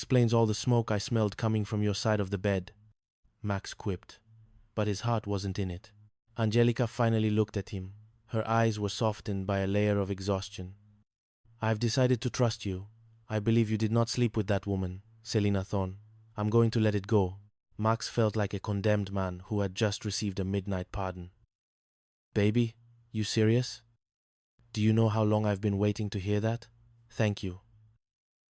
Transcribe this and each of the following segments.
Explains all the smoke I smelled coming from your side of the bed, Max quipped. But his heart wasn't in it. Angelica finally looked at him. Her eyes were softened by a layer of exhaustion. I've decided to trust you. I believe you did not sleep with that woman, Selina Thorne. I'm going to let it go. Max felt like a condemned man who had just received a midnight pardon. Baby, you serious? Do you know how long I've been waiting to hear that? Thank you.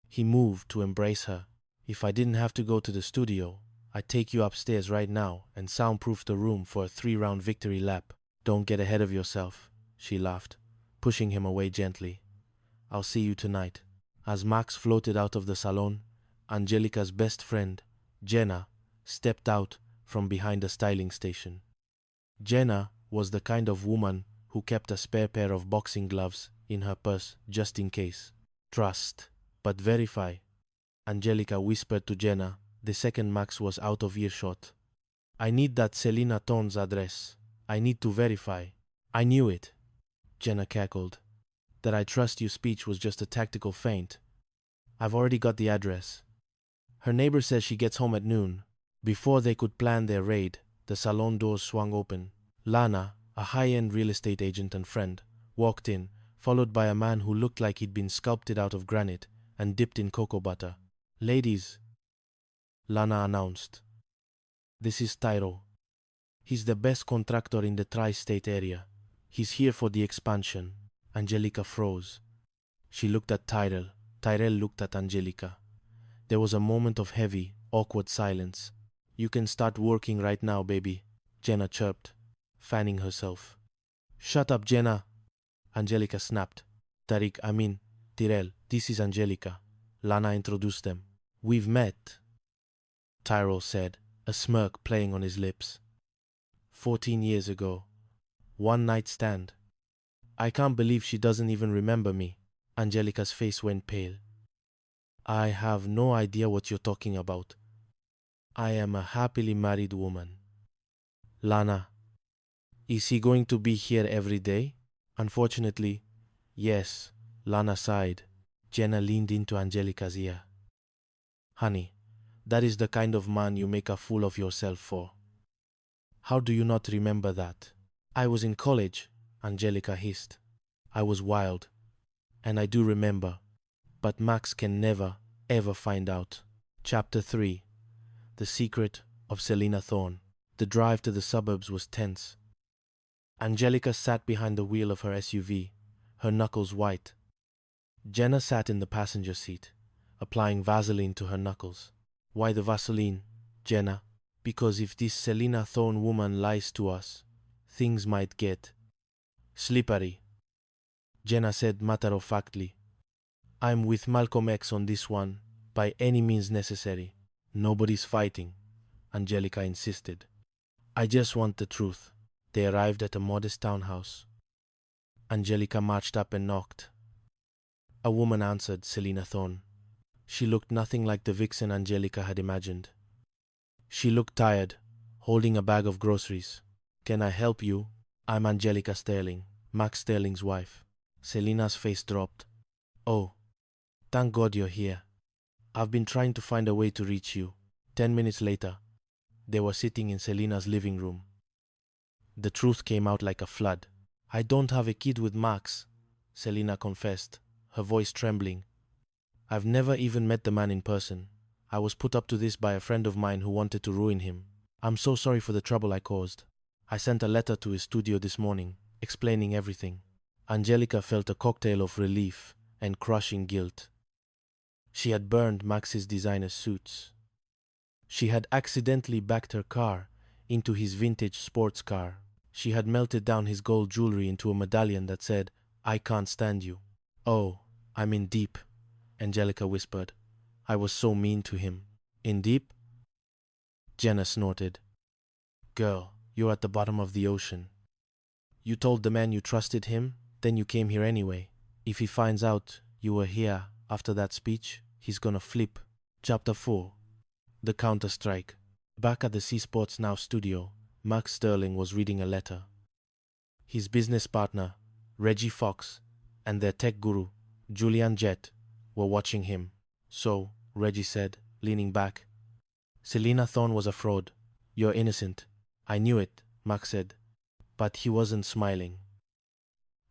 He moved to embrace her. If I didn't have to go to the studio, I'd take you upstairs right now and soundproof the room for a 3-round victory lap. Don't get ahead of yourself, she laughed, pushing him away gently. I'll see you tonight. As Max floated out of the salon, Angelica's best friend, Jenna, stepped out from behind a styling station. Jenna was the kind of woman who kept a spare pair of boxing gloves in her purse just in case. Trust, but verify, Angelica whispered to Jenna the second Max was out of earshot. I need that Selina Thorne's address. I need to verify. I knew it, Jenna cackled. That I trust you speech was just a tactical feint. I've already got the address. Her neighbor says she gets home at noon. Before they could plan their raid, the salon doors swung open. Lana, a high-end real estate agent and friend, walked in, followed by a man who looked like he'd been sculpted out of granite and dipped in cocoa butter. Ladies, Lana announced. This is Tyro. He's the best contractor in the tri-state area. He's here for the expansion. Angelica froze. She looked at Tyrell. Tyrell looked at Angelica. There was a moment of heavy, awkward silence. You can start working right now, baby, Jenna chirped, fanning herself. Shut up, Jenna, Angelica snapped. Tyrell, this is Angelica. Lana introduced them. We've met, Tyrell said, a smirk playing on his lips. 14 years ago. One night stand. I can't believe she doesn't even remember me. Angelica's face went pale. I have no idea what you're talking about. I am a happily married woman. Lana, is he going to be here every day? Unfortunately, yes, Lana sighed. Jenna leaned into Angelica's ear. Honey, that is the kind of man you make a fool of yourself for. How do you not remember that? I was in college, Angelica hissed. I was wild. And I do remember. But Max can never, ever find out. Chapter 3. The Secret of Selina Thorne. The drive to the suburbs was tense. Angelica sat behind the wheel of her SUV, her knuckles white. Jenna sat in the passenger seat, applying Vaseline to her knuckles. Why the Vaseline, Jenna? Because if this Selina Thorne woman lies to us, things might get slippery, Jenna said matter-of-factly. I'm with Malcolm X on this one, by any means necessary. Nobody's fighting, Angelica insisted. I just want the truth. They arrived at a modest townhouse. Angelica marched up and knocked. A woman answered, Selina Thorne. She looked nothing like the vixen Angelica had imagined. She looked tired, holding a bag of groceries. Can I help you? I'm Angelica Sterling, Max Sterling's wife. Selina's face dropped. Oh, thank God you're here. I've been trying to find a way to reach you. 10 minutes later, they were sitting in Selina's living room. The truth came out like a flood. I don't have a kid with Max, Selina confessed, her voice trembling. I've never even met the man in person. I was put up to this by a friend of mine who wanted to ruin him. I'm so sorry for the trouble I caused. I sent a letter to his studio this morning, explaining everything. Angelica felt a cocktail of relief and crushing guilt. She had burned Max's designer suits. She had accidentally backed her car into his vintage sports car. She had melted down his gold jewelry into a medallion that said, I can't stand you. Oh, I'm in deep, Angelica whispered. I was so mean to him. In deep? Jenna snorted. Girl, you're at the bottom of the ocean. You told the man you trusted him, then you came here anyway. If he finds out you were here after that speech, he's gonna flip. Chapter 4. The Counter-Strike. Back at the C Sports Now studio, Max Sterling was reading a letter. His business partner, Reggie Fox, and their tech guru, Julian Jett, were watching him. So, Reggie said, leaning back. Selena Thorne was a fraud. You're innocent. I knew it, Max said. But he wasn't smiling.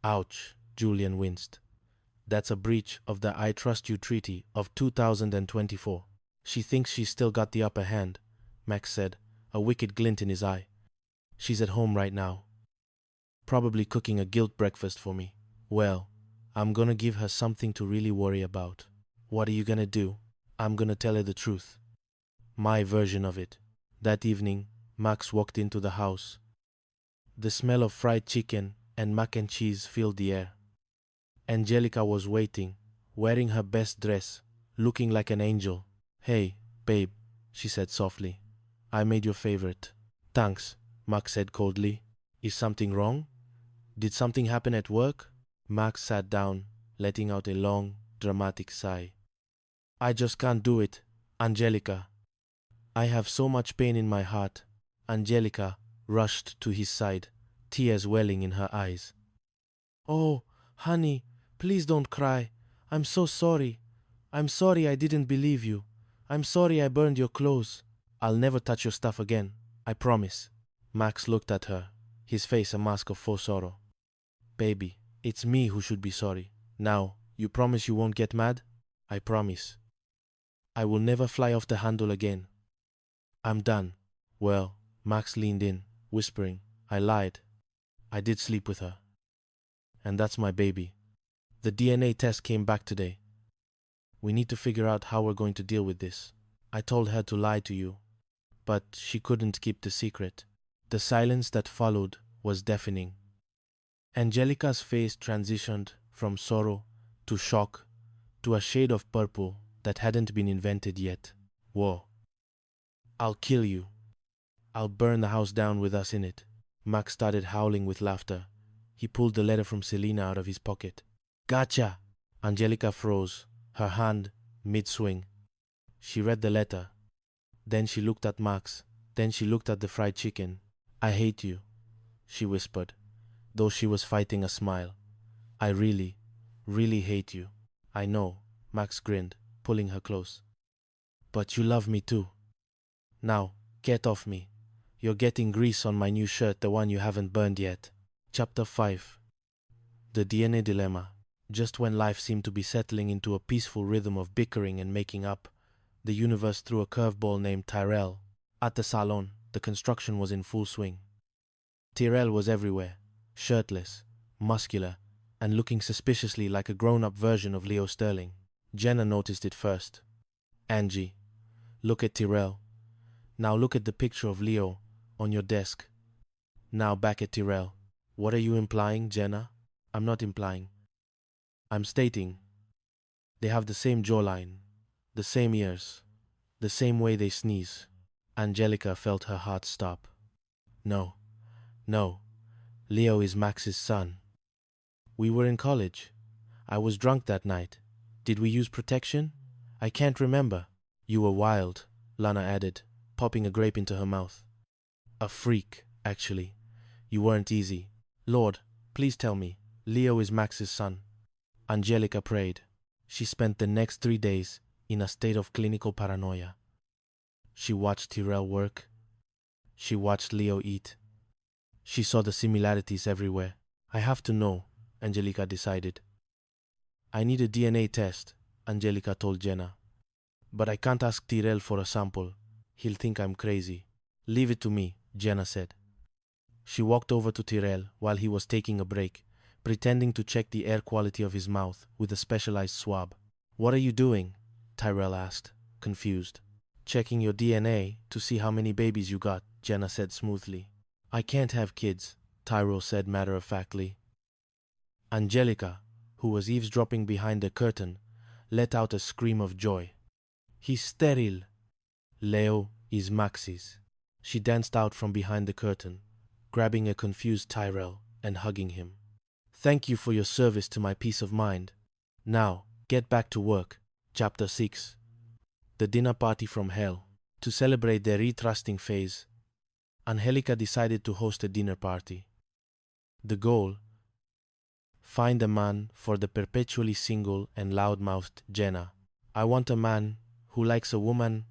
Ouch, Julian winced. That's a breach of the I Trust You Treaty of 2024. She thinks she's still got the upper hand, Max said, a wicked glint in his eye. She's at home right now. Probably cooking a guilt breakfast for me. Well, I'm gonna give her something to really worry about. What are you gonna do? I'm gonna tell her the truth. My version of it. That evening, Max walked into the house. The smell of fried chicken and mac and cheese filled the air. Angelica was waiting, wearing her best dress, looking like an angel. Hey, babe, she said softly. I made your favorite. Thanks, Max said coldly. Is something wrong? Did something happen at work? Max sat down, letting out a long, dramatic sigh. I just can't do it, Angelica. I have so much pain in my heart. Angelica rushed to his side, tears welling in her eyes. Oh, honey, please don't cry. I'm so sorry. I'm sorry I didn't believe you. I'm sorry I burned your clothes. I'll never touch your stuff again. I promise. Max looked at her, his face a mask of faux sorrow. Baby, it's me who should be sorry. Now, you promise you won't get mad? I promise. I will never fly off the handle again. I'm done. Well, Max leaned in, whispering, I lied. I did sleep with her. And that's my baby. The DNA test came back today. We need to figure out how we're going to deal with this. I told her to lie to you, but she couldn't keep the secret. The silence that followed was deafening. Angelica's face transitioned from sorrow to shock to a shade of purple that hadn't been invented yet. Whoa. I'll kill you. I'll burn the house down with us in it. Max started howling with laughter. He pulled the letter from Selena out of his pocket. Gotcha! Angelica froze, her hand mid-swing. She read the letter. Then she looked at Max. Then she looked at the fried chicken. I hate you, she whispered, though she was fighting a smile. I really, really hate you. I know, Max grinned, pulling her close. But you love me too. Now, get off me. You're getting grease on my new shirt, the one you haven't burned yet. Chapter 5. The DNA Dilemma. Just when life seemed to be settling into a peaceful rhythm of bickering and making up, the universe threw a curveball named Tyrell. At the salon, the construction was in full swing. Tyrell was everywhere, shirtless, muscular, and looking suspiciously like a grown-up version of Leo Sterling. Jenna noticed it first. Angie, look at Tyrell. Now look at the picture of Leo on your desk. Now back at Tyrell. What are you implying, Jenna? I'm not implying. I'm stating. They have the same jawline, the same ears, the same way they sneeze. Angelica felt her heart stop. No, Leo is Max's son. We were in college. I was drunk that night. Did we use protection? I can't remember. You were wild, Lana added, popping a grape into her mouth. A freak, actually. You weren't easy. Lord, please tell me, Leo is Max's son. Angelica prayed. She spent the next 3 days in a state of clinical paranoia. She watched Tyrell work. She watched Leo eat. She saw the similarities everywhere. I have to know, Angelica decided. I need a DNA test, Angelica told Jenna. But I can't ask Tyrell for a sample. He'll think I'm crazy. Leave it to me, Jenna said. She walked over to Tyrell while he was taking a break, pretending to check the air quality of his mouth with a specialized swab. What are you doing? Tyrell asked, confused. Checking your DNA to see how many babies you got, Jenna said smoothly. I can't have kids, Tyrell said matter-of-factly. Angelica, who was eavesdropping behind the curtain, let out a scream of joy. He's sterile. Leo is Max's. She danced out from behind the curtain, grabbing a confused Tyrell and hugging him. Thank you for your service to my peace of mind. Now, get back to work. Chapter 6. The dinner party from hell. To celebrate their retrusting phase, Angelica decided to host a dinner party. The goal? Find a man for the perpetually single and loud-mouthed Jenna. I want a man who likes a woman